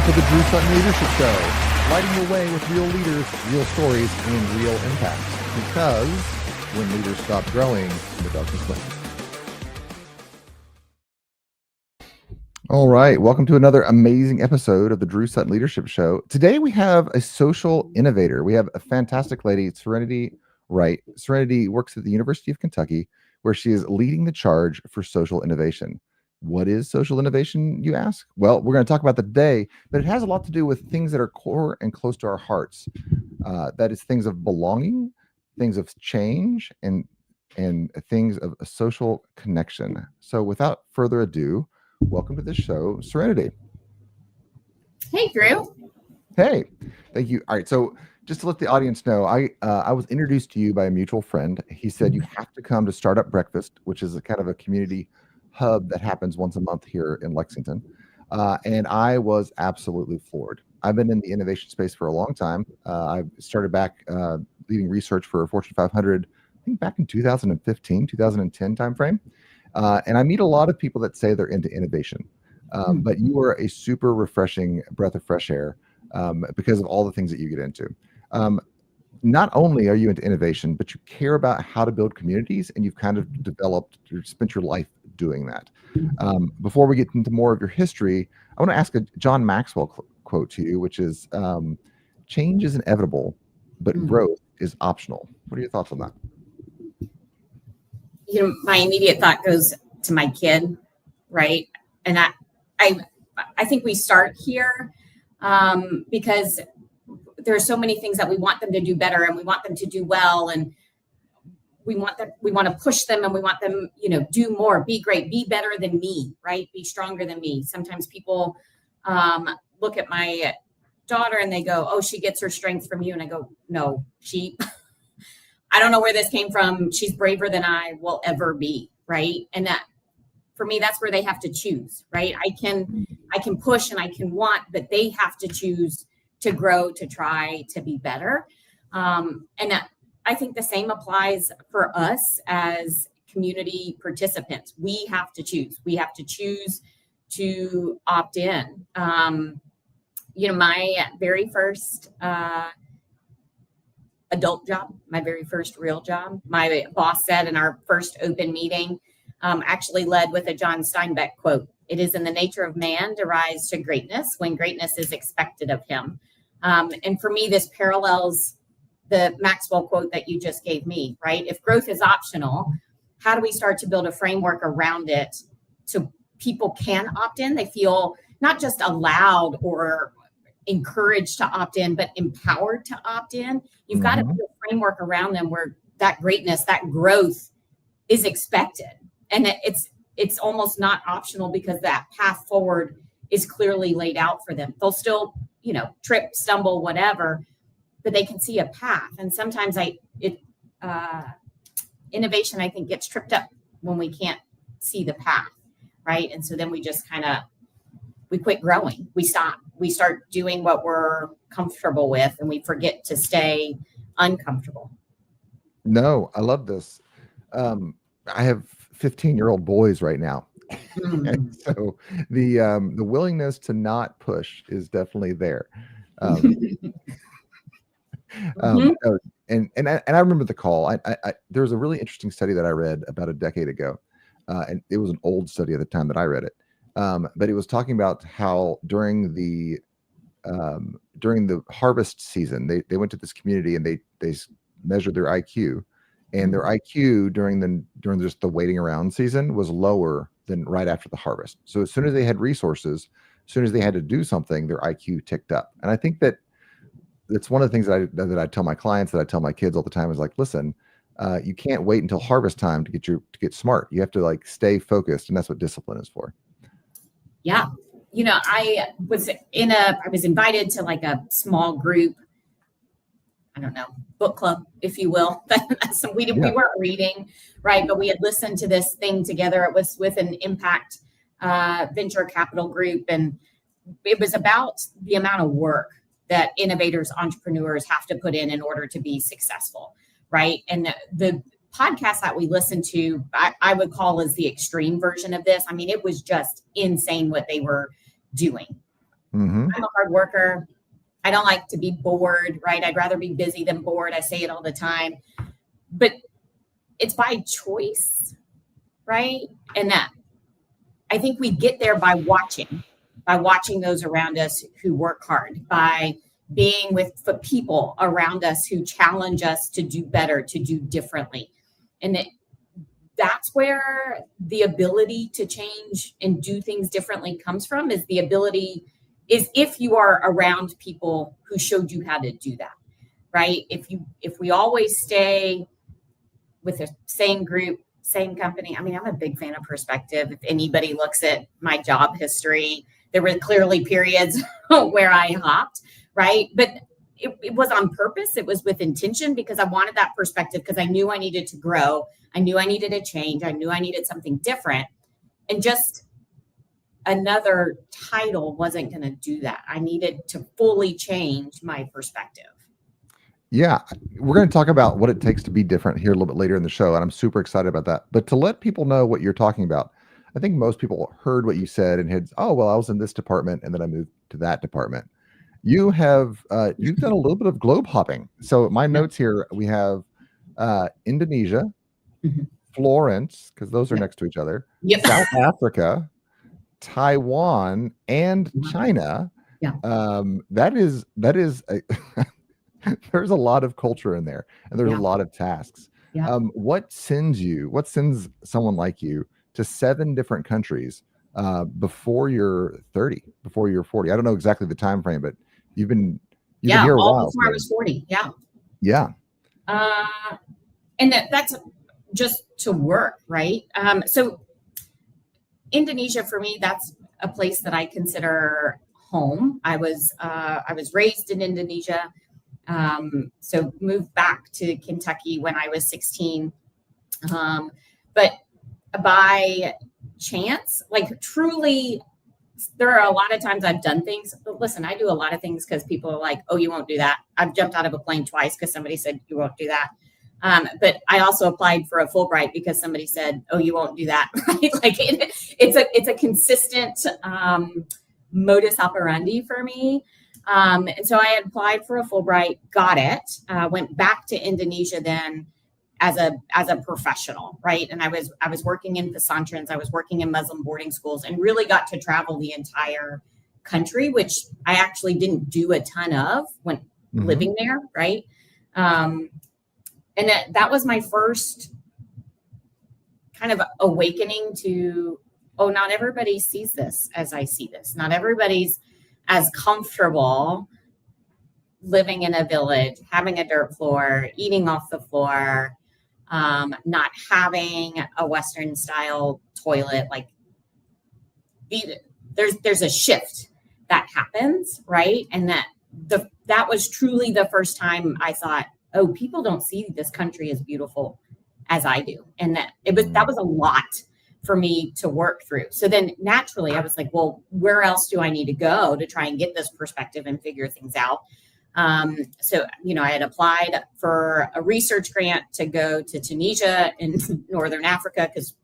to the Drew Sutton Leadership Show, lighting your way with real leaders, real stories, and real impacts. Because when leaders stop growing, the darkness wins. All right, welcome to another amazing episode of the Drew Sutton Leadership Show. Today we have a social innovator. We have a fantastic lady, Serenity Wright. Serenity works at the University of Kentucky, where she is leading the charge for social innovation. What is social innovation, you ask? Well, we're going to talk about that today, but it has a lot to do with things that are core and close to our hearts. That is things of belonging, things of change, and things of a social connection. So without further ado, welcome to the show, Serenity. Hey, Drew. Hey, thank you. All right, so just to let the audience know, I was introduced to you by a mutual friend. He said you have to come to Startup Breakfast, which is a kind of a community hub that happens once a month here in Lexington. And I was absolutely floored. I've been in the innovation space for a long time. I started back leading research for Fortune 500, I think back in 2015, 2010 timeframe. And I meet a lot of people that say they're into innovation. But you are a super refreshing breath of fresh air because of all the things that you get into. Not only are you into innovation, but you care about how to build communities, and you've kind of spent your life doing that. Before we get into more of your history, I want to ask a John Maxwell quote to you, which is, change is inevitable, but growth is optional. What are your thoughts on that? You know, my immediate thought goes to my kid, right? And I think we start here because there are so many things that we want them to do better, and we want them to do well, and we want to push them, and we want them, do more, be great, be better than me, right? Be stronger than me. Sometimes people look at my daughter and they go, "Oh, she gets her strength from you." And I go, "No, I don't know where this came from. She's braver than I will ever be." Right. And that, for me, that's where they have to choose, right? I can push and I can want, but they have to choose to grow, to try to be better. And that, I think the same applies for us as community participants. We have to choose. We have to choose to opt in. My very first adult job, my very first real job, my boss said in our first open meeting, actually led with a John Steinbeck quote: "It is in the nature of man to rise to greatness when greatness is expected of him." And for me, this parallels the Maxwell quote that you just gave me, right? If growth is optional, how do we start to build a framework around it so people can opt in? They feel not just allowed or encouraged to opt in, but empowered to opt in. You've got to build a framework around them where that greatness, that growth is expected. And it's almost not optional because that path forward is clearly laid out for them. They'll still, trip, stumble, whatever, but they can see a path. And sometimes innovation, I think, gets tripped up when we can't see the path, right? And so then we just we quit growing. We stop. We start doing what we're comfortable with, and we forget to stay uncomfortable. No, I love this. I have 15-year-old boys right now. And so the willingness to not push is definitely there. And I remember the call. There was a really interesting study that I read about a decade ago, and it was an old study at the time that I read it. But it was talking about how during the harvest season, they went to this community and they measured their IQ, and their IQ during just the waiting around season was lower than right after the harvest. So as soon as they had resources, as soon as they had to do something, their IQ ticked up. And I think that it's one of the things that I tell my clients, that I tell my kids all the time, is like, listen, you can't wait until harvest time to get smart. You have to stay focused, and that's what discipline is for. Yeah. I was invited to a small group, I don't know, book club, if you will. We weren't reading, right? But we had listened to this thing together. It was with an impact venture capital group. And it was about the amount of work that innovators, entrepreneurs have to put in order to be successful, right? And the podcast that we listened to, I would call as the extreme version of this. I mean, it was just insane what they were doing. Mm-hmm. I'm a hard worker. I don't like to be bored, right? I'd rather be busy than bored. I say it all the time, but it's by choice, right? And that I think we get there by watching those around us who work hard, by being with the people around us who challenge us to do better, to do differently. And that's where the ability to change and do things differently comes from, is if you are around people who showed you how to do that, right? If we always stay with the same group, same company. I mean, I'm a big fan of perspective. If anybody looks at my job history, there were clearly periods where I hopped, right? But it was on purpose. It was with intention, because I wanted that perspective, because I knew I needed to grow. I knew I needed a change. I knew I needed something different. And just another title wasn't going to do that. I needed to fully change my perspective. Yeah, we're going to talk about what it takes to be different here a little bit later in the show, and I'm super excited about that. But to let people know what you're talking about, I think most people heard what you said and had, oh, well, I was in this department and then I moved to that department. You've done a little bit of globe hopping. So my notes here, we have Indonesia, Florence, because those are next to each other, South Africa, Taiwan, and China. Yeah. That is there's a lot of culture in there, and there's a lot of tasks. Yeah. What sends someone like you to 7 different countries before you're 30, before you're 40? I don't know exactly the time frame, but you've been here a while. Before I was 40. Yeah. Yeah. And that's just to work, right? So Indonesia, for me, that's a place that I consider home. I was raised in Indonesia. So moved back to Kentucky when I was 16. But by chance, like truly, there are a lot of times I've done things. But listen, I do a lot of things because people are like, oh, you won't do that. I've jumped out of a plane twice because somebody said you won't do that. But I also applied for a Fulbright because somebody said, oh, you won't do that. Right? Like it's a consistent modus operandi for me. And so I had applied for a Fulbright, got it, went back to Indonesia then as a professional, right? And I was working in Pesantrens, I was working in Muslim boarding schools, and really got to travel the entire country, which I actually didn't do a ton of when living there, right? And that was my first kind of awakening to, oh, not everybody sees this as I see this. Not everybody's as comfortable living in a village, having a dirt floor, eating off the floor, not having a Western style toilet. Like there's a shift that happens, right? And that was truly the first time I thought, oh, people don't see this country as beautiful as I do. And that was a lot for me to work through. So then naturally I was like, well, where else do I need to go to try and get this perspective and figure things out? So, I had applied for a research grant to go to Tunisia in Northern Africa because,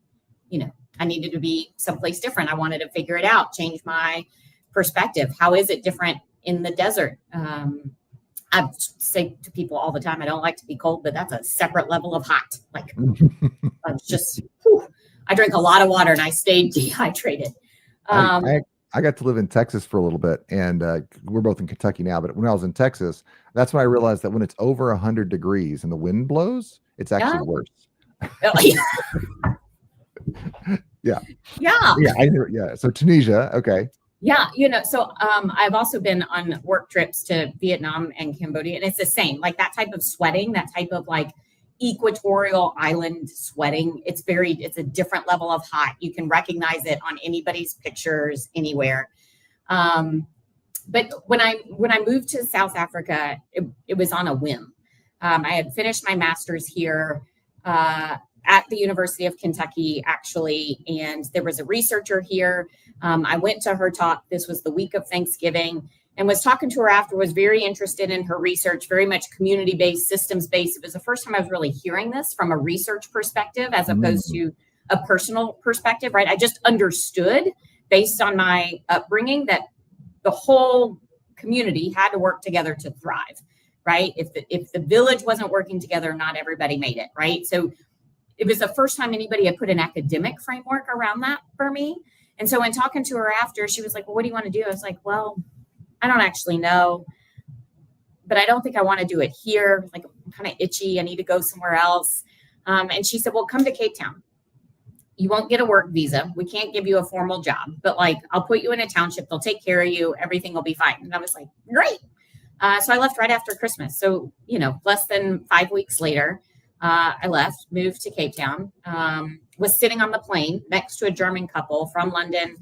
I needed to be someplace different. I wanted to figure it out, change my perspective. How is it different in the desert? I say to people all the time, I don't like to be cold, but that's a separate level of hot. Like it's just, I drink a lot of water and I stayed dehydrated. I got to live in Texas for a little bit, and we're both in Kentucky now. But when I was in Texas, that's when I realized that when it's over 100 degrees and the wind blows, it's actually worse. Yeah. So Tunisia, okay. Yeah, so I've also been on work trips to Vietnam and Cambodia, and it's the same. Like that type of sweating, that type of like equatorial island sweating, it's a different level of hot. You can recognize it on anybody's pictures anywhere. But when I moved to South Africa, it was on a whim. I had finished my master's here at the University of Kentucky, actually, and there was a researcher here. I went to her talk. This was the week of Thanksgiving, and was talking to her after, was very interested in her research, very much community-based, systems-based. It was the first time I was really hearing this from a research perspective as opposed to a personal perspective, right? I just understood based on my upbringing that the whole community had to work together to thrive, right? If the village wasn't working together, not everybody made it, right? So it was the first time anybody had put an academic framework around that for me. And so when talking to her after, she was like, well, what do you want to do? I was like, well, I don't actually know, but I don't think I want to do it here. Like, I'm kind of itchy. I need to go somewhere else. And she said, well, come to Cape Town. You won't get a work visa. We can't give you a formal job, but like, I'll put you in a township. They'll take care of you. Everything will be fine. And I was like, great. So I left right after Christmas. So, less than 5 weeks later, I left, moved to Cape Town, was sitting on the plane next to a German couple from London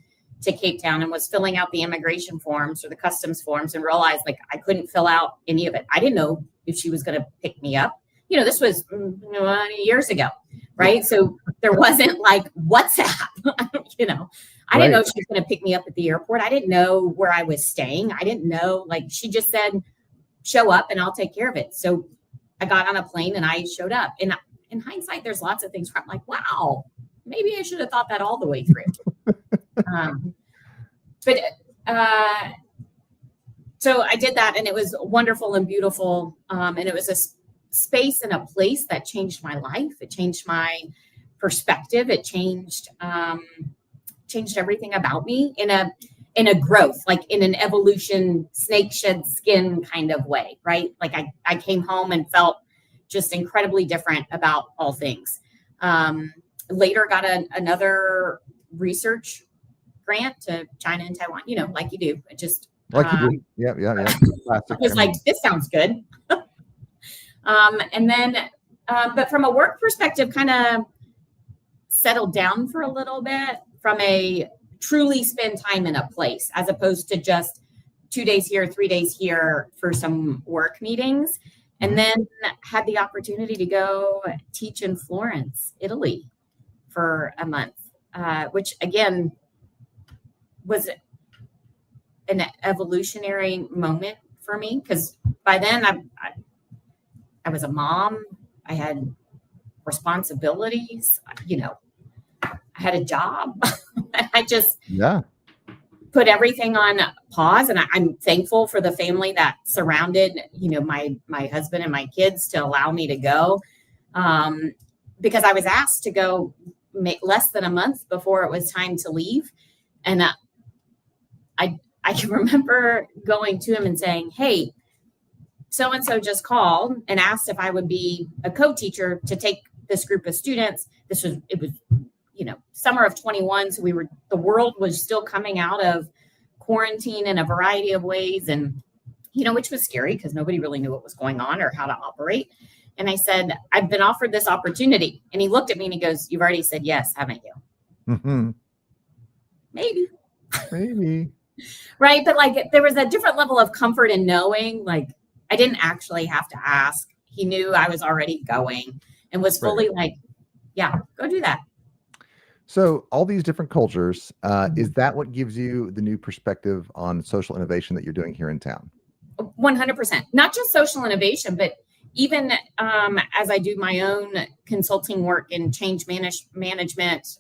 to Cape Town and was filling out the immigration forms or the customs forms and realized like I couldn't fill out any of it. I didn't know if she was going to pick me up. This was years ago, right? So there wasn't like WhatsApp, I didn't know she was going to pick me up at the airport. I didn't know where I was staying. I didn't know, like, she just said, show up and I'll take care of it. So I got on a plane and I showed up. And in hindsight, there's lots of things where I'm like, wow, maybe I should have thought that all the way through. So I did that and it was wonderful and beautiful. And it was a space and a place that changed my life. It changed my perspective. It changed everything about me in a growth, like in an evolution, snake shed skin kind of way, right? Like I came home and felt just incredibly different about all things. Later got another research grant to China and Taiwan, like you do. It just like you do. Yeah. It was like, this sounds good. And then, but from a work perspective, kind of settled down for a little bit from a truly spend time in a place as opposed to just 2 days here, 3 days here for some work meetings. And then had the opportunity to go teach in Florence, Italy for a month, which again was an evolutionary moment for me. Because by then I was a mom. I had responsibilities, I had a job. I just put everything on pause. And I'm thankful for the family that surrounded, my husband and my kids to allow me to go. Because I was asked to go less than a month before it was time to leave. And I can remember going to him and saying, hey, so-and-so just called and asked if I would be a co-teacher to take this group of students. It was summer of 21. So the world was still coming out of quarantine in a variety of ways. And, which was scary because nobody really knew what was going on or how to operate. And I said, I've been offered this opportunity. And he looked at me and he goes, you've already said yes, haven't you? Mm-hmm. Maybe. Right. But like, there was a different level of comfort in knowing, like, I didn't actually have to ask. He knew I was already going and was fully like, yeah, go do that. So all these different cultures, is that what gives you the new perspective on social innovation that you're doing here in town? 100%. Not just social innovation, but even as I do my own consulting work in change management,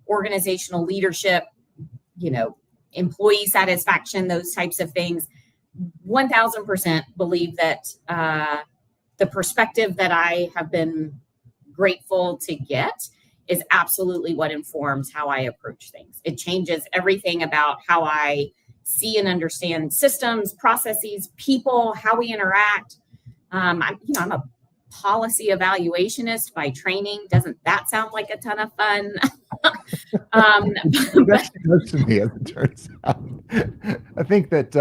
organizational leadership, employee satisfaction, those types of things, 1000% believe that the perspective that I have been grateful to get is absolutely what informs how I approach things. It changes everything about how I see and understand systems, processes, people, how we interact. I'm a policy evaluationist by training. Doesn't that sound like a ton of fun? That's close to me, as it turns out. I think that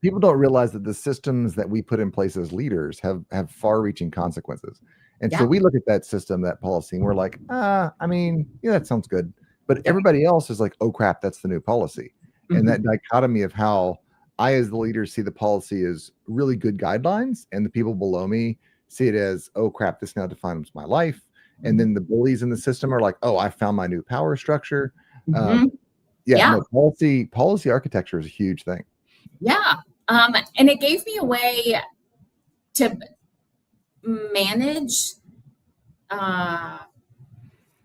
people don't realize that the systems that we put in place as leaders have far-reaching consequences. And so we look at that system, that policy, and we're like, that sounds good. But everybody else is like, oh, crap, that's the new policy. And that dichotomy of how I, as the leader, see the policy as really good guidelines, and the people below me see it as, oh, crap, this now defines my life. And then the bullies in the system are like, oh, I found my new power structure. Policy architecture is a huge thing. Yeah. And it gave me a way to manage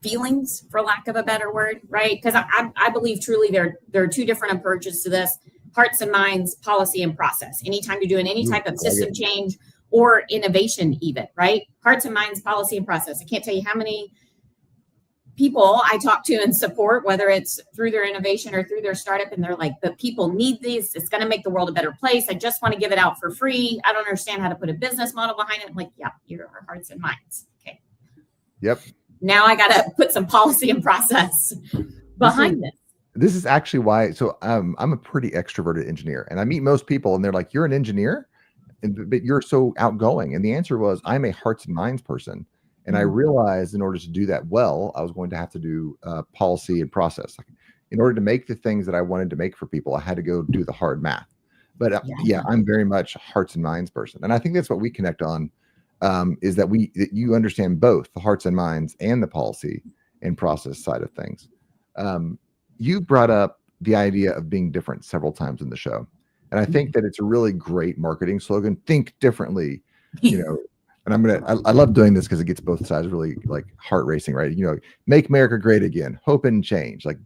feelings, for lack of a better word, right? Because I believe truly there are two different approaches to this. hearts and minds, policy and process. Anytime you're doing any type of system it. change or innovation even, right? Hearts and minds, policy and process. I can't tell you how many people I talk to and support, whether it's through their innovation or through their startup, and they're like, but people need these. It's going to make the world a better place. I just want to give it out for free. I don't understand how to put a business model behind it. I'm like, yeah, your hearts and minds. Okay. Yep. Now I got to put some policy and process behind this. This is actually why. So I'm a pretty extroverted engineer, and I meet most people and they're like, you're an engineer, but you're so outgoing. And the answer was, I'm a hearts and minds person. And I realized in order to do that well, I was going to have to do policy and process. Like, in order to make the things that I wanted to make for people, I had to go do the hard math. But yeah, I'm very much a hearts and minds person. And I think that's what we connect on, is that you understand both the hearts and minds and the policy and process side of things. You brought up the idea of being different several times in the show. And I think that it's a really great marketing slogan, think differently, And I love doing this because it gets both sides really like heart racing, right? Make America great again, hope and change. Like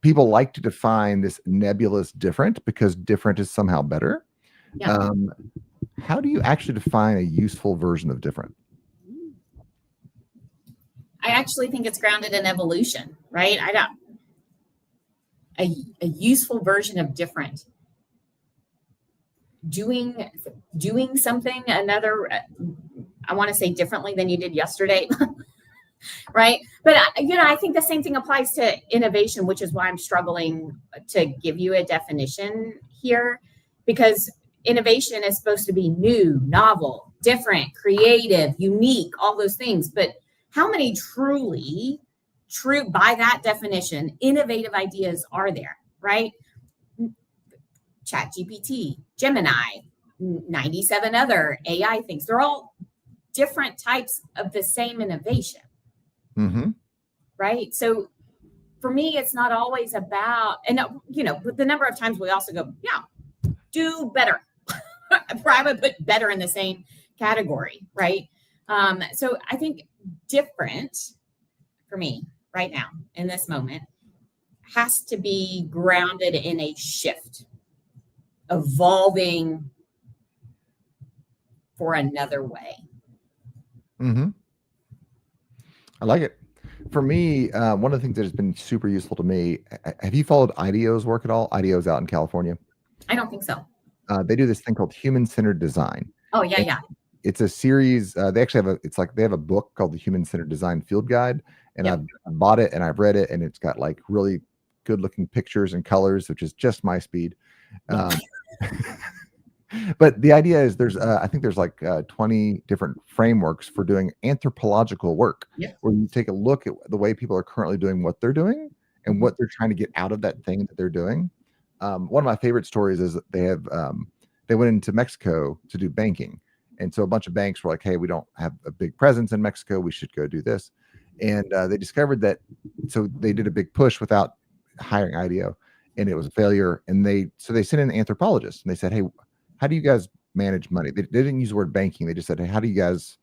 people like to define this nebulous different because different is somehow better. Yeah. How do you actually define a useful version of different? I actually think it's grounded in evolution, right? A useful version of different. Doing something I want to say differently than you did yesterday, right? But I think the same thing applies to innovation, which is why I'm struggling to give you a definition here, because innovation is supposed to be new, novel, different, creative, unique, all those things. But how many true by that definition, innovative ideas are there, right? ChatGPT, Gemini, 97 other AI things. They're all different types of the same innovation. Right? So for me, it's not always about, and the number of times we also go, yeah, do better. I would put better in the same category, right? So I think different for me right now in this moment has to be grounded in a shift. Evolving for another way. I like it. For me, one of the things that has been super useful to me, have you followed IDEO's work at all? IDEO's out in California. I don't think so. They do this thing called human-centered design. Oh, yeah, yeah. It's a series. They actually have a book called the Human-Centered Design Field Guide, and I've bought it and I've read it, and it's got like really good-looking pictures and colors, which is just my speed. But the idea is I think there's like 20 different frameworks for doing anthropological work, where you take a look at the way people are currently doing what they're doing and what they're trying to get out of that thing that they're doing. One of my favorite stories is that they went into Mexico to do banking. And so a bunch of banks were like, hey, we don't have a big presence in Mexico. We should go do this. And they discovered that, so they did a big push without hiring IDEO, and it was a failure. And so they sent in anthropologists, and they said, hey, how do you guys manage money? They didn't use the word banking. They just said, hey, how do you guys,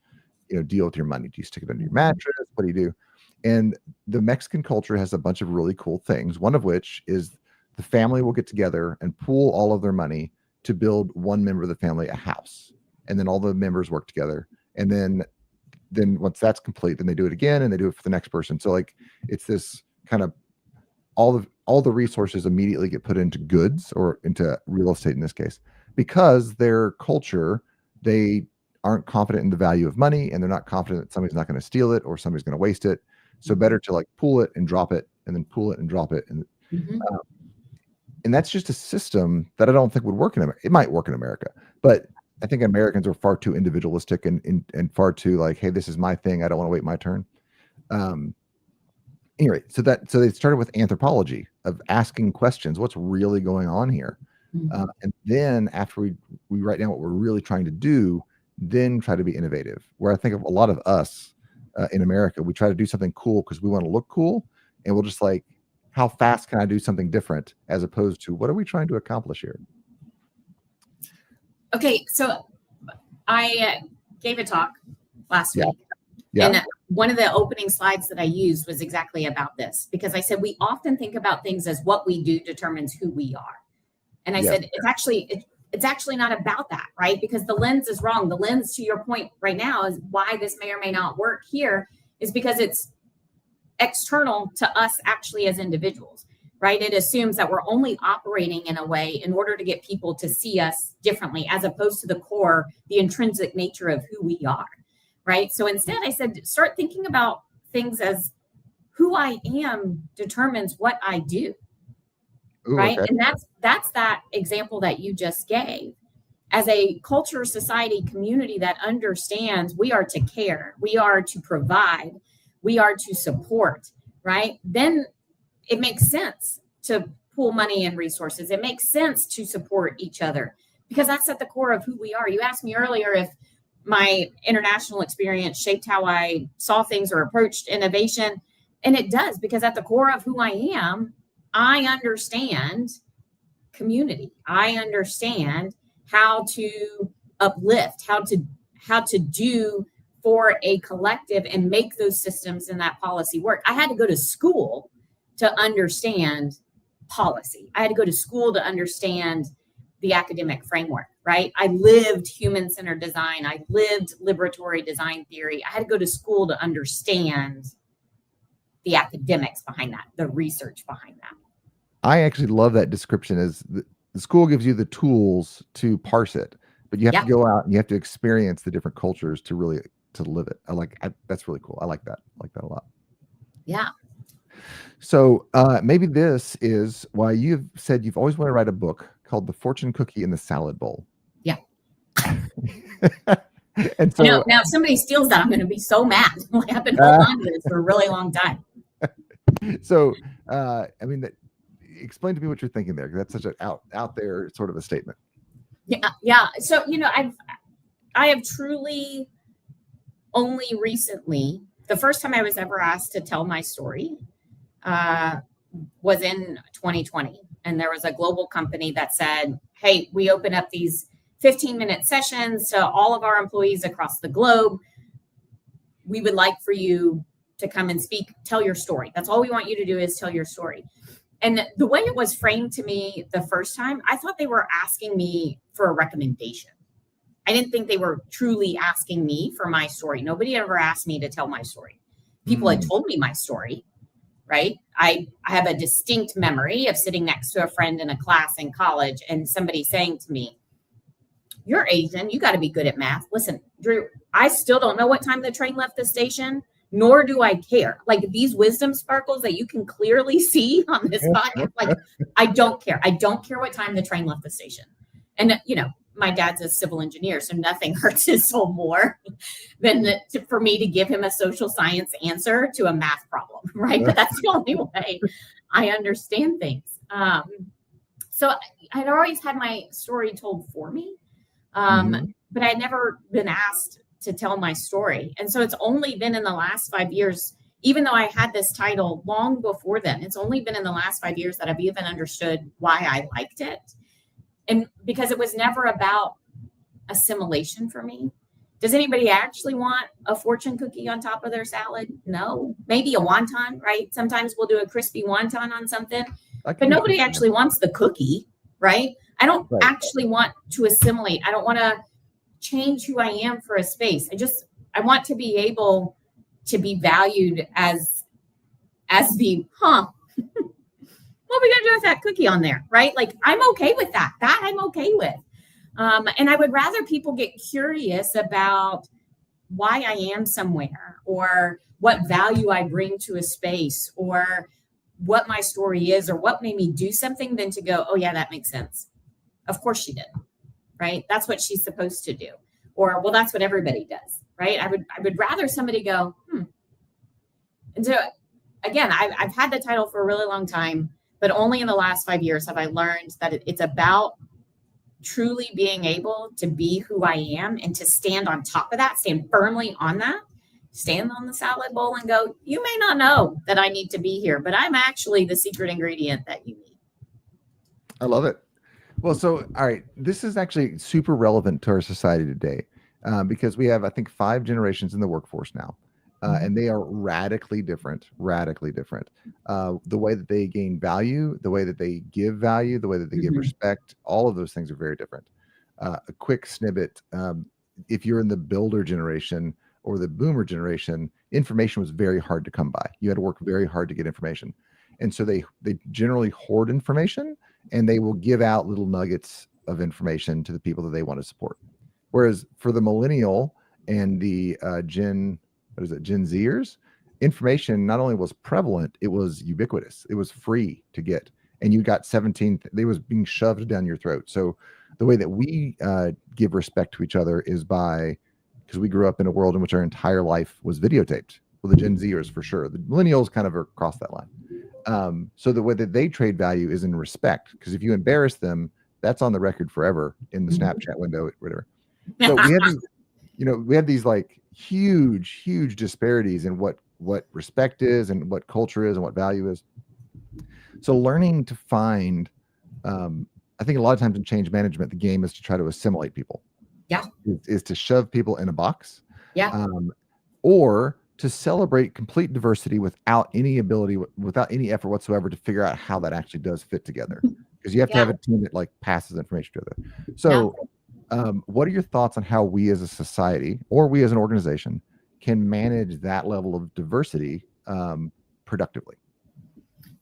deal with your money? Do you stick it under your mattress? What do you do? And the Mexican culture has a bunch of really cool things. One of which is the family will get together and pool all of their money to build one member of the family a house. And then all the members work together. And then once that's complete, then they do it again and they do it for the next person. So like, it's this kind of all the resources immediately get put into goods or into real estate in this case, because their culture, they aren't confident in the value of money, and they're not confident that somebody's not going to steal it or somebody's going to waste it. So better to like pool it and drop it, and then pool it and drop it. And and that's just a system that I don't think would work in America. It might work in America, but I think Americans are far too individualistic and far too like, hey, this is my thing. I don't want to wait my turn. Anyway, so they started with anthropology, of asking questions. What's really going on here? And then after we write down what we're really trying to do, then try to be innovative. Where I think of a lot of us in America, we try to do something cool because we want to look cool, and we'll just like, how fast can I do something different, as opposed to what are we trying to accomplish here? Okay, so I gave a talk last week. Yeah. And one of the opening slides that I used was exactly about this, because I said we often think about things as what we do determines who we are. And I said, it's actually not about that, right? Because the lens is wrong. The lens, to your point right now, is why this may or may not work here is because it's external to us actually as individuals, right? It assumes that we're only operating in a way in order to get people to see us differently, as opposed to the core, the intrinsic nature of who we are, right? So instead I said, start thinking about things as who I am determines what I do. Ooh, right. okay. And that's that example that you just gave. As a culture, society, community that understands we are to care, we are to provide, we are to support, right? Then it makes sense to pool money and resources. It makes sense to support each other because that's at the core of who we are. You asked me earlier if my international experience shaped how I saw things or approached innovation. And it does, because at the core of who I am, I understand community. I understand how to uplift, how to do for a collective and make those systems and that policy work. I had to go to school to understand policy. I had to go to school to understand the academic framework, right? I lived human-centered design. I lived liberatory design theory. I had to go to school to understand the academics behind that, the research behind that. I actually love that description. As the school gives you the tools to parse it, but you have to go out and you have to experience the different cultures to really to live it. That's really cool. I like that. I like that a lot. Yeah. So maybe this is why you've said you've always wanted to write a book called The Fortune Cookie in the Salad Bowl. Yeah. And so now if somebody steals that, I'm going to be so mad. I've been holding on to this for a really long time. So, explain to me what you're thinking there, because that's such an out there sort of a statement. Yeah. So, I have truly only recently, the first time I was ever asked to tell my story was in 2020. And there was a global company that said, hey, we open up these 15-minute sessions to all of our employees across the globe. We would like for you to come and speak, tell your story. That's all we want you to do is tell your story. And the way it was framed to me the first time, I thought they were asking me for a recommendation. I didn't think they were truly asking me for my story. Nobody ever asked me to tell my story. People had told me my story, right? I have a distinct memory of sitting next to a friend in a class in college and somebody saying to me, you're Asian, you got to be good at math. Listen, Drew, I still don't know what time the train left the station, nor do I care. Like these wisdom sparkles that you can clearly see on this podcast, like I don't care. I don't care what time the train left the station. And, my dad's a civil engineer, so nothing hurts his soul more than for me to give him a social science answer to a math problem, right? But that's the only way I understand things. So I'd always had my story told for me, but I'd never been asked to tell my story. And so it's only been in the last 5 years, even though I had this title long before then, it's only been in the last 5 years that I've even understood why I liked it. And because it was never about assimilation for me. Does anybody actually want a fortune cookie on top of their salad? No. Maybe a wonton, right? Sometimes we'll do a crispy wonton on something, but nobody actually wants the cookie, right? I don't actually want to assimilate. I don't want to change who I am for a space. I want to be able to be valued as the, what are we going to do with that cookie on there, right? Like, I'm okay with that. That I'm okay with. And I would rather people get curious about why I am somewhere or what value I bring to a space or what my story is or what made me do something than to go, oh, yeah, that makes sense. Of course she did, right? That's what she's supposed to do. Or, well, that's what everybody does, right? I would rather somebody go, And so, again, I've had the title for a really long time. But only in the last 5 years have I learned that it's about truly being able to be who I am and to stand on top of that, stand firmly on that, stand on the salad bowl and go, you may not know that I need to be here, but I'm actually the secret ingredient that you need. I love it. Well, so, all right, this is actually super relevant to our society today because we have, I think, 5 generations in the workforce now. and they are radically different. The way that they gain value, the way that they give value, the way that they give respect, all of those things are very different. A quick snippet. If you're in the builder generation or the boomer generation, information was very hard to come by. You had to work very hard to get information. And so they generally hoard information, and they will give out little nuggets of information to the people that they want to support. Whereas for the millennial and the Gen Zers, information not only was prevalent, it was ubiquitous. It was free to get. And you got 17, they was being shoved down your throat. So the way that we give respect to each other is because we grew up in a world in which our entire life was videotaped. Well, the Gen Zers for sure. The millennials kind of are across that line. So the way that they trade value is in respect, because if you embarrass them, that's on the record forever in the Snapchat window, whatever. So we have these like huge disparities in what respect is and what culture is and what value is. So learning to find, I think a lot of times in change management, the game is to try to assimilate people. Yeah. Is to shove people in a box. Yeah. Or to celebrate complete diversity without any effort whatsoever to figure out how that actually does fit together. Because you have to have a team that like passes information to them. So what are your thoughts on how we as a society or we as an organization can manage that level of diversity productively?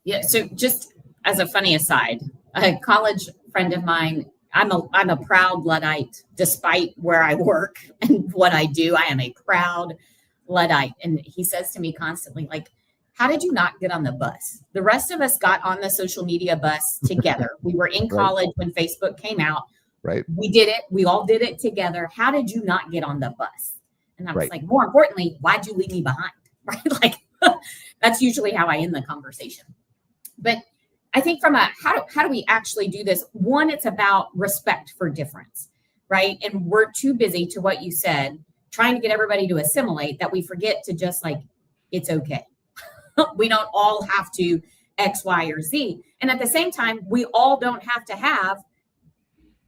Yeah. So just as a funny aside, a college friend of mine, I'm a proud Luddite, despite where I work and what I do. I am a proud Luddite. And he says to me constantly, like, how did you not get on the bus? The rest of us got on the social media bus together. We were in college when Facebook came out. Right. We did it. We all did it together. How did you not get on the bus? And I was like, more importantly, why'd you leave me behind? Right. Like that's usually how I end the conversation. But I think from how do we actually do this? One, it's about respect for difference, right? And we're too busy, to what you said, trying to get everybody to assimilate, that we forget to just like, it's okay. We don't all have to X, Y, or Z. And at the same time, we all don't have to have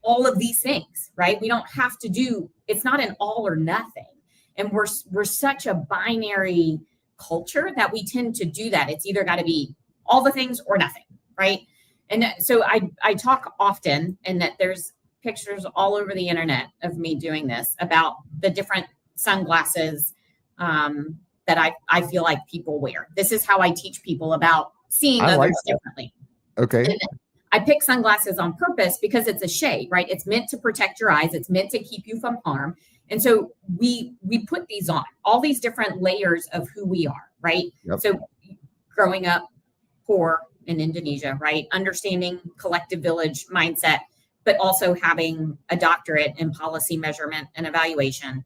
all of these things, right? We don't have to do, it's not an all or nothing. And we're such a binary culture that we tend to do that. It's either got to be all the things or nothing, right? And so I talk often, and that there's pictures all over the internet of me doing this, about the different sunglasses that I feel like people wear. This is how I teach people about seeing others differently. Okay. And I pick sunglasses on purpose because it's a shade, right? It's meant to protect your eyes. It's meant to keep you from harm. And so we put these on, all these different layers of who we are, right? Yep. So growing up poor in Indonesia, right? Understanding collective village mindset, but also having a doctorate in policy measurement and evaluation,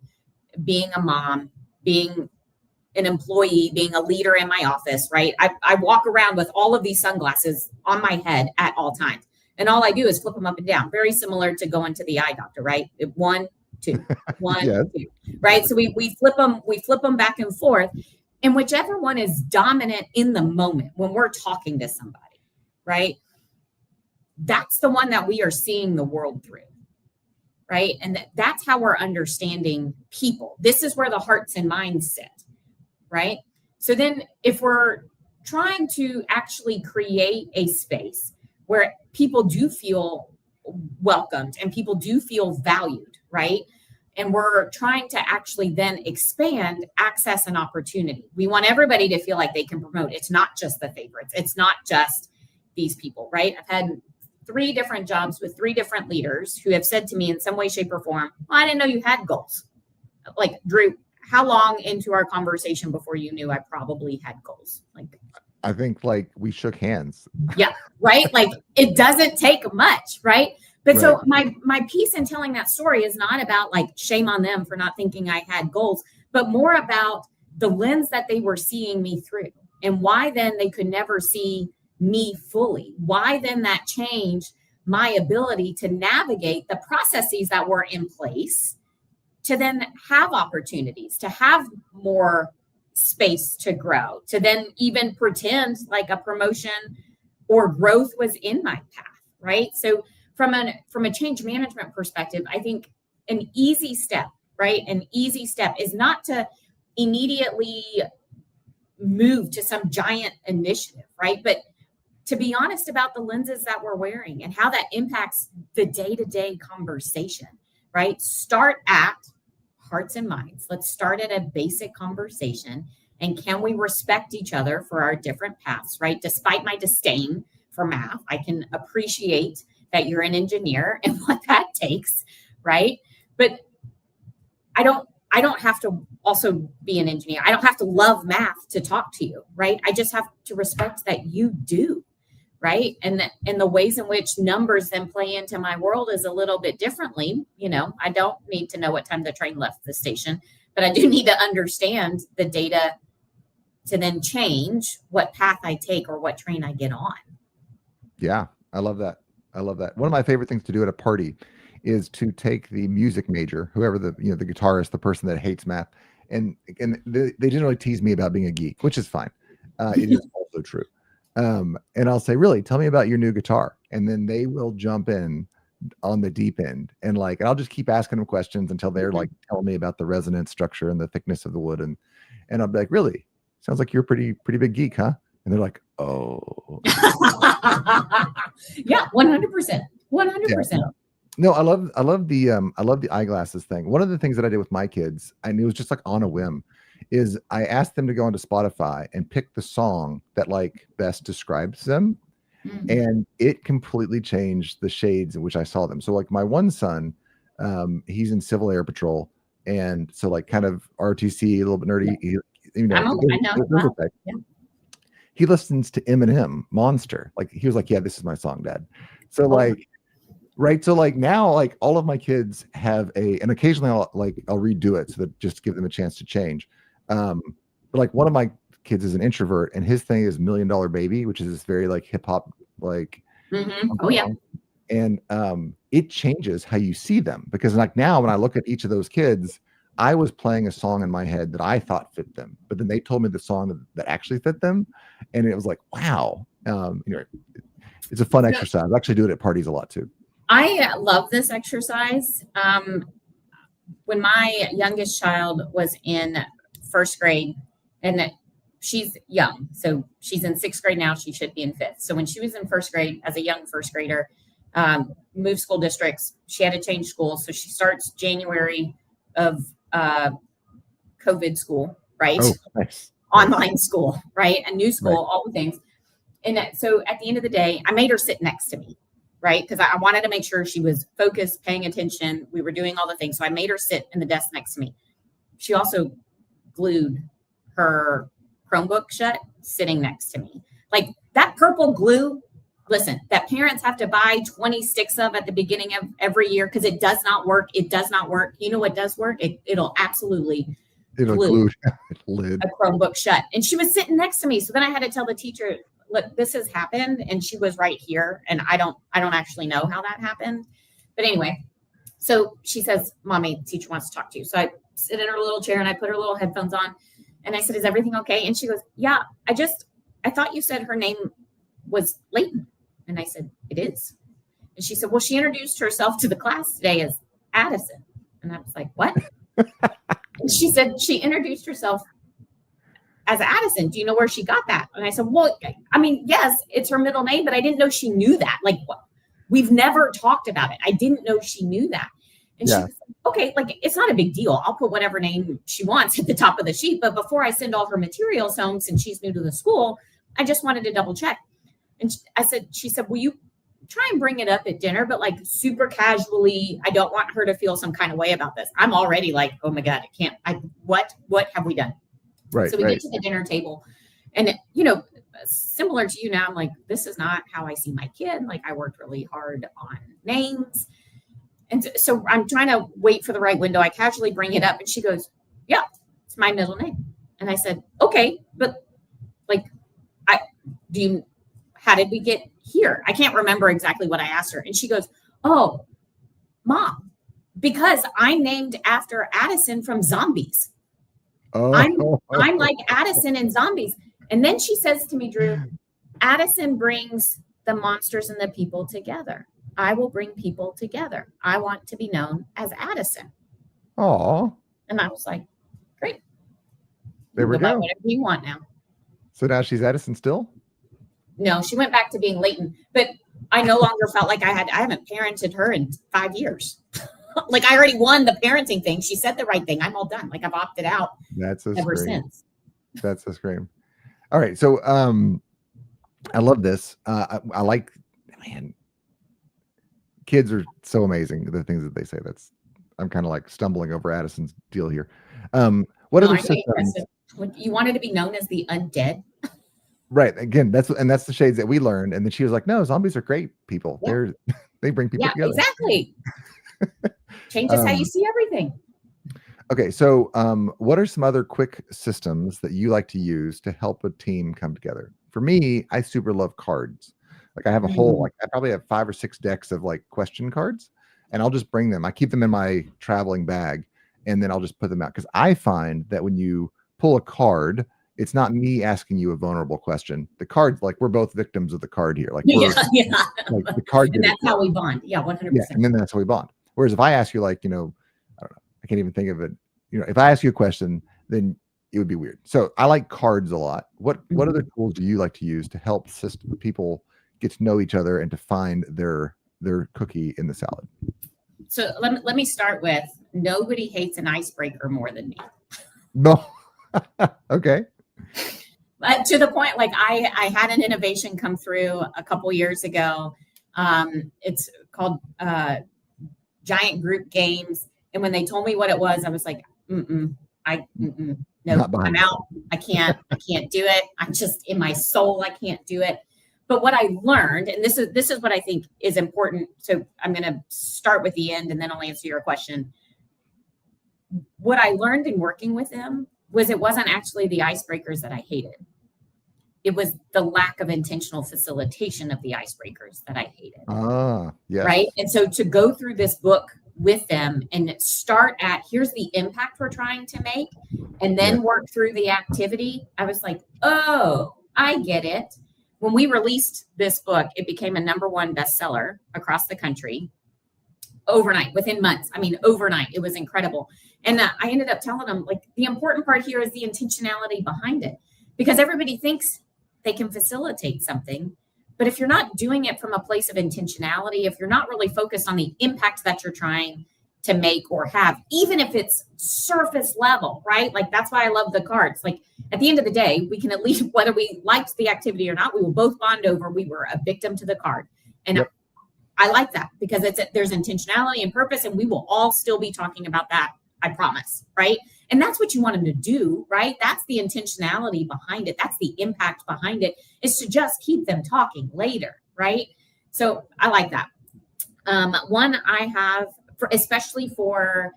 being a mom, being an employee, being a leader in my office, right? I walk around with all of these sunglasses on my head at all times. And all I do is flip them up and down, very similar to going to the eye doctor, right? 1, 2, 1, 2, right? So we flip them back and forth. And whichever one is dominant in the moment when we're talking to somebody, right? That's the one that we are seeing the world through, right? And that's how we're understanding people. This is where the hearts and minds sit, right? So then if we're trying to actually create a space where people do feel welcomed and people do feel valued, right? And we're trying to actually then expand access and opportunity. We want everybody to feel like they can promote. It's not just the favorites. It's not just these people, right? I've had 3 different jobs with 3 different leaders who have said to me in some way, shape, or form, well, I didn't know you had goals. Like, Drew, how long into our conversation before you knew I probably had goals? Like, I think like we shook hands. Yeah, right? Like it doesn't take much, right? But so my piece in telling that story is not about like shame on them for not thinking I had goals, but more about the lens that they were seeing me through, and why then they could never see me fully. Why then that changed my ability to navigate the processes that were in place to then have opportunities, to have more space to grow, to then even pretend like a promotion or growth was in my path, right? So from a change management perspective, I think an easy step, right? An easy step is not to immediately move to some giant initiative, right? But to be honest about the lenses that we're wearing and how that impacts the day-to-day conversation, right? Start at hearts and minds. Let's start at a basic conversation. And can we respect each other for our different paths, right? Despite my disdain for math, I can appreciate that you're an engineer and what that takes, right? But I don't have to also be an engineer. I don't have to love math to talk to you, right? I just have to respect that you do, right? And the ways in which numbers then play into my world is a little bit differently. I don't need to know what time the train left the station, but I do need to understand the data to then change what path I take or what train I get on. Yeah, I love that. One of my favorite things to do at a party is to take the music major, whoever the guitarist, the person that hates math, and they generally tease me about being a geek, which is fine. It is also true. And I'll say, really, tell me about your new guitar. And then they will jump in on the deep end and I'll just keep asking them questions until they're like telling me about the resonance structure and the thickness of the wood. And I'll be like, really? Sounds like you're a pretty big geek, huh? And they're like, oh. Yeah, 100%. 100%. Yeah. No, I love the eyeglasses thing. One of the things that I did with my kids, and it was just like on a whim, is I asked them to go onto Spotify and pick the song that like best describes them. And it completely changed the shades in which I saw them. So like my one son, he's in Civil Air Patrol. And so like kind of ROTC, a little bit nerdy. He listens to Eminem, Monster. Like he was like, yeah, this is my song, Dad. So right. So like now, like all of my kids have and occasionally I'll redo it so that just give them a chance to change. But like one of my kids is an introvert and his thing is $1 Million Baby, which is this very like hip hop, like, oh yeah. And it changes how you see them, because like now when I look at each of those kids, I was playing a song in my head that I thought fit them, but then they told me the song that actually fit them. And it was like, wow. It's a fun exercise. I actually do it at parties a lot too. I love this exercise. When my youngest child was in first grade, and she's young, so she's in sixth grade now, she should be in fifth. So when she was in first grade, as a young first grader, moved school districts, she had to change schools. So she starts January of COVID school, right? Oh, nice. Online school, right? A new school, all the things. And so at the end of the day, I made her sit next to me, right? Because I wanted to make sure she was focused, paying attention. We were doing all the things. So I made her sit in the desk next to me. She also glued her Chromebook shut, sitting next to me. Like that purple glue, listen, that parents have to buy 20 sticks of at the beginning of every year because it does not work. It does not work. You know what does work? It'll absolutely glue a Chromebook shut. And she was sitting next to me. So then I had to tell the teacher, look, this has happened. And she was right here. And I don't actually know how that happened. But anyway, so she says, Mommy, the teacher wants to talk to you. So I sit in her little chair and I put her little headphones on. And I said, is everything okay? And she goes, yeah, I thought you said her name was Layton. And I said, it is. And she said, well, she introduced herself to the class today as Addison. And I was like, what? And she said, she introduced herself as Addison. Do you know where she got that? And I said, well, I mean, yes, it's her middle name, but I didn't know she knew that. Like, we've never talked about it. I didn't know she knew that. And she was like, okay, like, it's not a big deal. I'll put whatever name she wants at the top of the sheet. But before I send all her materials home, since she's new to the school, I just wanted to double check. And she said, will you try and bring it up at dinner, but like super casually? I don't want her to feel some kind of way about this. I'm already like, oh my God, what have we done? Right. So we get to the dinner table and, similar to you now, I'm like, this is not how I see my kid. Like I worked really hard on names. And so I'm trying to wait for the right window. I casually bring it up and she goes, yeah, it's my middle name. And I said, okay, but like, how did we get here? I can't remember exactly what I asked her. And she goes, oh, Mom, because I'm named after Addison from Zombies. Oh. I'm like Addison in Zombies. And then she says to me, Drew, Addison brings the monsters and the people together. I will bring people together. I want to be known as Addison. Oh. And I was like, great. There we go. Whatever you want now. So now she's Addison still? No, she went back to being Leighton, but I no longer felt like I haven't parented her in 5 years. Like I already won the parenting thing. She said the right thing. I'm all done. Like I've opted out. That's a ever scream. since. That's a scream. All right. So I love this. I like, man, kids are so amazing. The things that they say, I'm kind of like stumbling over Addison's deal here. What other systems? You wanted to be known as the undead. Right. Again, that's the shades that we learned. And then she was like, no, zombies are great people. Yeah. They bring people together. Exactly. Changes how you see everything. Okay. So what are some other quick systems that you like to use to help a team come together? For me, I super love cards. Like I have a whole, like I probably have 5 or 6 decks of like question cards, and I'll just bring them. I keep them in my traveling bag, and then I'll just put them out. Because I find that when you pull a card, it's not me asking you a vulnerable question. The card's like, we're both victims of the card here. Like, yeah. Like the card. And that's how we bond. Yeah, 100%. Yeah, and then that's how we bond. Whereas if I ask you, like, I don't know, I can't even think of it. If I ask you a question, then it would be weird. So I like cards a lot. What other tools do you like to use to help people get to know each other and to find their cookie in the salad? So let me start with, nobody hates an icebreaker more than me. No. Okay. But to the point, like I had an innovation come through a couple years ago. It's called Giant Group Games. And when they told me what it was, I was like, no, I'm out. I can't do it. I'm just in my soul. I can't do it. But what I learned, and this is what I think is important. So I'm going to start with the end and then I'll answer your question. What I learned in working with them was it wasn't actually the icebreakers that I hated. It was the lack of intentional facilitation of the icebreakers that I hated. Yes. Right. And so to go through this book with them and start at, here's the impact we're trying to make, and then work through the activity, I was like, oh, I get it. When we released this book, it became a #1 bestseller across the country overnight, within months. I mean, overnight. It was incredible. And I ended up telling them, like, the important part here is the intentionality behind it, because everybody thinks they can facilitate something. But if you're not doing it from a place of intentionality, if you're not really focused on the impact that you're trying to make or have, even if it's surface level, right? Like, that's why I love the cards. Like, at the end of the day, we can at least, whether we liked the activity or not, we will both bond over we were a victim to the card. And I like that, because there's intentionality and purpose, and we will all still be talking about that, I promise, right? And that's what you want them to do, right? That's the intentionality behind it. That's the impact behind it, is to just keep them talking later, right? So I like that. One I have, especially for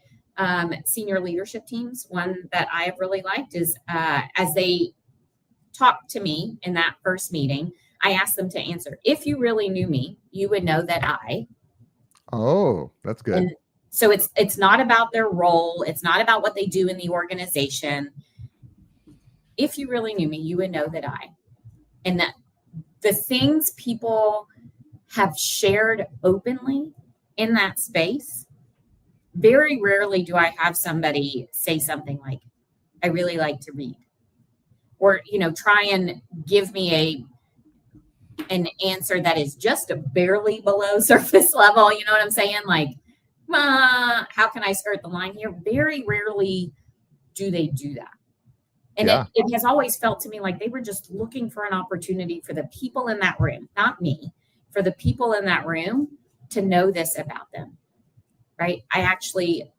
senior leadership teams, one that I have really liked is as they talk to me in that first meeting, I ask them to answer, if you really knew me, you would know that I. Oh, that's good. And so it's not about their role. It's not about what they do in the organization. If you really knew me, you would know that I. And that the things people have shared openly in that space, very rarely do I have somebody say something like, I really like to read, or, try and give me an answer that is just barely below surface level. You know what I'm saying? Like, how can I skirt the line here? Very rarely do they do that. And it has always felt to me like they were just looking for an opportunity for the people in that room, not me, for the people in that room to know this about them, right? I actually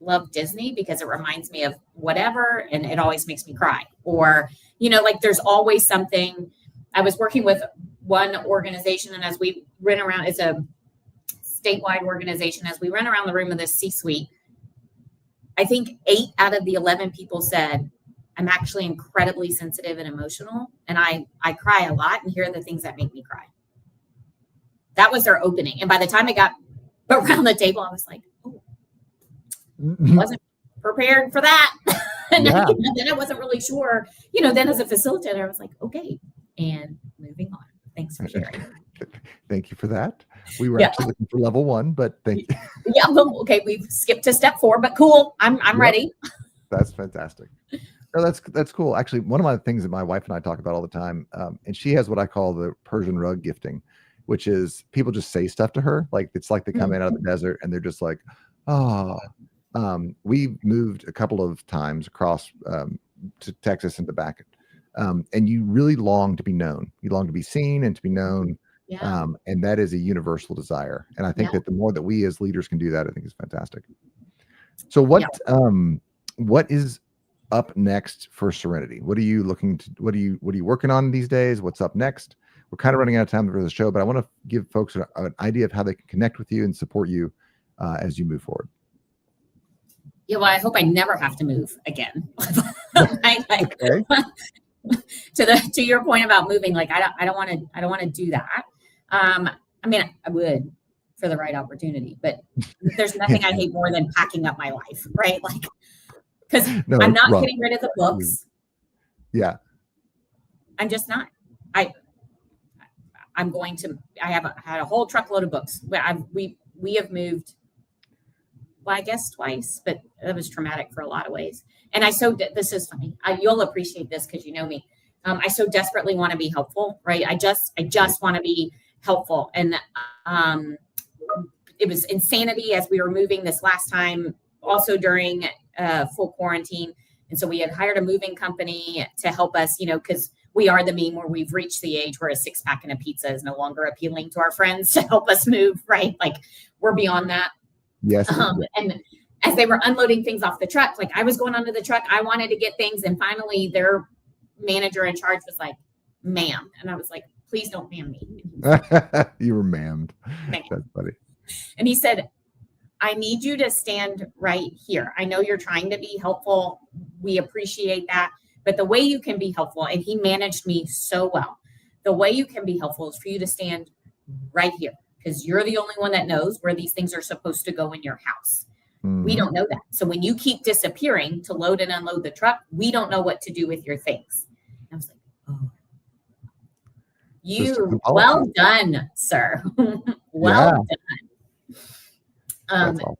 love Disney because it reminds me of whatever, and it always makes me cry. Or, like there's always something. I was working with one organization, and as we ran around, it's a statewide organization, as we ran around the room of this C-suite, I think 8 out of the 11 people said, I'm actually incredibly sensitive and emotional, and I cry a lot, and here are the things that make me cry. That was their opening. And by the time I got around the table, I was like, oh, wasn't prepared for that. And then I wasn't really sure, then as a facilitator, I was like, okay, and moving on. Thanks for sharing. Thank you for that. We were actually looking for level 1, but thank you. Okay, we've skipped to step 4, but cool. I'm ready. That's fantastic. No, that's cool. Actually, one of my things that my wife and I talk about all the time, and she has what I call the Persian rug gifting, which is people just say stuff to her. Like it's like they come in out of the desert and they're just like, oh, we moved a couple of times across to Texas and back. And you really long to be known. You long to be seen and to be known. Yeah. And that is a universal desire. And I think that the more that we as leaders can do that, I think is fantastic. So what is up next for Serenity? What are you what are you working on these days? What's up next? We're kind of running out of time for the show, but I want to give folks an idea of how they can connect with you and support you as you move forward. Yeah, well, I hope I never have to move again. Okay. To your point about moving, like I don't want to do that. I mean, I would for the right opportunity, but there's nothing I hate more than packing up my life, right? Like, because I'm not getting rid of the books. Yeah, I'm just not. I had a whole truckload of books. We have moved. Well, I guess twice, but that was traumatic for a lot of ways. And this is funny. You'll appreciate this because you know me. I so desperately want to be helpful, right? I just want to be helpful. And it was insanity as we were moving this last time, also during full quarantine. And so we had hired a moving company to help us, because we are the meme where we've reached the age where a 6-pack and a pizza is no longer appealing to our friends to help us move, right? Like we're beyond that. Yes. And as they were unloading things off the truck, like I was going onto the truck, I wanted to get things. And finally their manager in charge was like, ma'am. And I was like, please don't ma'am me. You were ma'amed. Ma'am. That's funny. And he said, I need you to stand right here. I know you're trying to be helpful. We appreciate that. But the way you can be helpful, and he managed me so well, the way you can be helpful is for you to stand right here. Because you're the only one that knows where these things are supposed to go in your house. Mm-hmm. We don't know that. So when you keep disappearing to load and unload the truck, we don't know what to do with your things. And I was like, oh. Well done, sir. Well done. Awesome.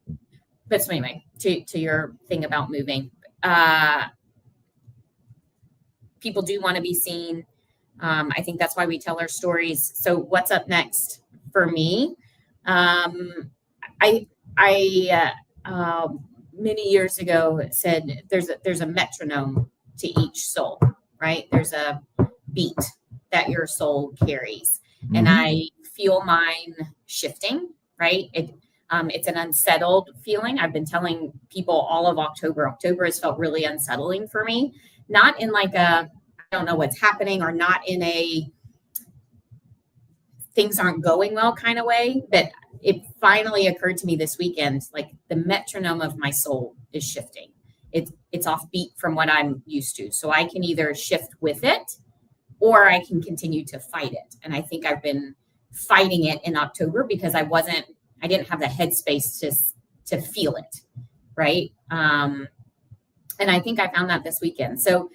But so anyway, to your thing about moving, people do want to be seen. I think that's why we tell our stories. So what's up next? For me, I many years ago said there's a metronome to each soul, right? There's a beat that your soul carries, mm-hmm. and I feel mine shifting, right? It's an unsettled feeling. I've been telling people all of October. October has felt really unsettling for me, not in like I don't know what's happening, or not in a things aren't going well kind of way, but it finally occurred to me this weekend, like the metronome of my soul is shifting. It's off beat from what I'm used to. So I can either shift with it or I can continue to fight it. And I think I've been fighting it in October because I didn't have the headspace to feel it. Right. And I think I found that this weekend. So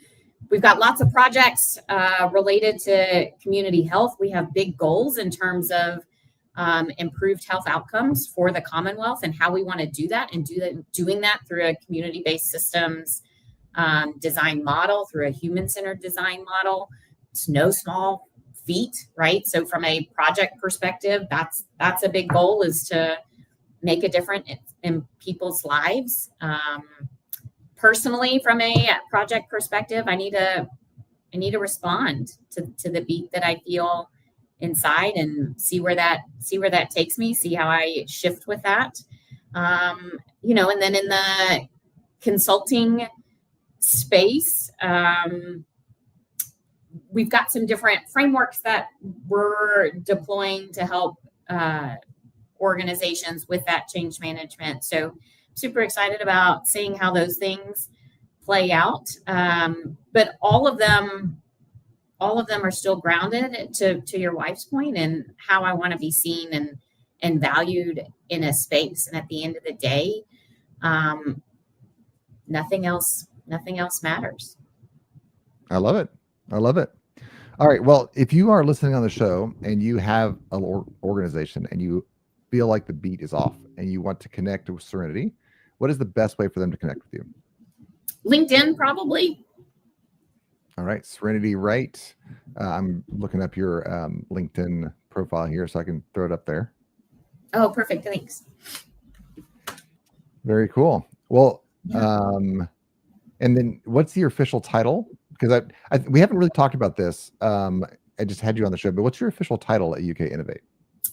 we've got lots of projects related to community health. We have big goals in terms of improved health outcomes for the Commonwealth and how we want to do that, and doing that through a community-based systems design model, through a human-centered design model. It's no small feat, right? So from a project perspective, that's a big goal, is to make a difference in people's lives. Personally, from a project perspective, I need to respond to the beat that I feel inside and see where that takes me, see how I shift with that. And then in the consulting space, we've got some different frameworks that we're deploying to help organizations with that change management. So super excited about seeing how those things play out. But all of them are still grounded to your wife's point, and how I want to be seen and valued in a space. And at the end of the day, nothing else matters. I love it. All right. Well, if you are listening on the show and you have an organization and you feel like the beat is off and you want to connect with Serenity, what is the best way for them to connect with you? LinkedIn, probably. All right, Serenity Wright. I'm looking up your LinkedIn profile here so I can throw it up there. Oh, perfect. Thanks. Very cool. Well, Yeah. and then what's your official title? Because we haven't really talked about this. I just had you on the show, but what's your official title at UK Innovate?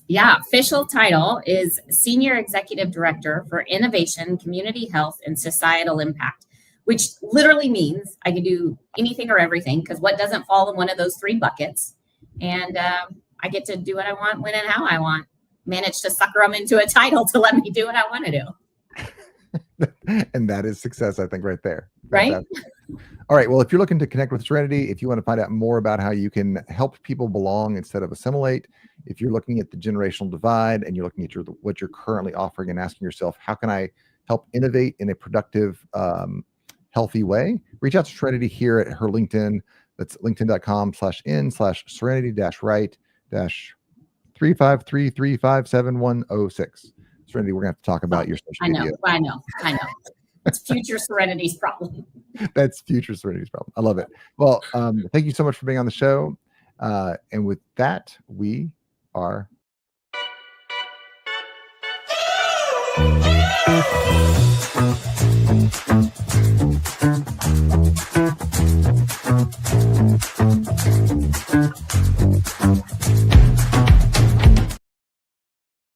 Yeah, official title is Senior Executive Director for Innovation, Community Health, and Societal Impact, which literally means I can do anything or everything, because what doesn't fall in one of those 3 buckets? And I get to do what I want, when and how I want. Manage to sucker them into a title to let me do what I want to do. And that is success, I think, right there. Right? All right. Well, if you're looking to connect with Serenity, if you want to find out more about how you can help people belong instead of assimilate, if you're looking at the generational divide and you're looking at what you're currently offering and asking yourself, how can I help innovate in a productive, healthy way? Reach out to Serenity here at her LinkedIn. That's linkedin.com/in/serenity-write-353357106. Serenity, we're going to have to talk about your social media. I know. It's future Serenity's problem. That's future Serenity's problem. I love it. Well, thank you so much for being on the show. And with that, we are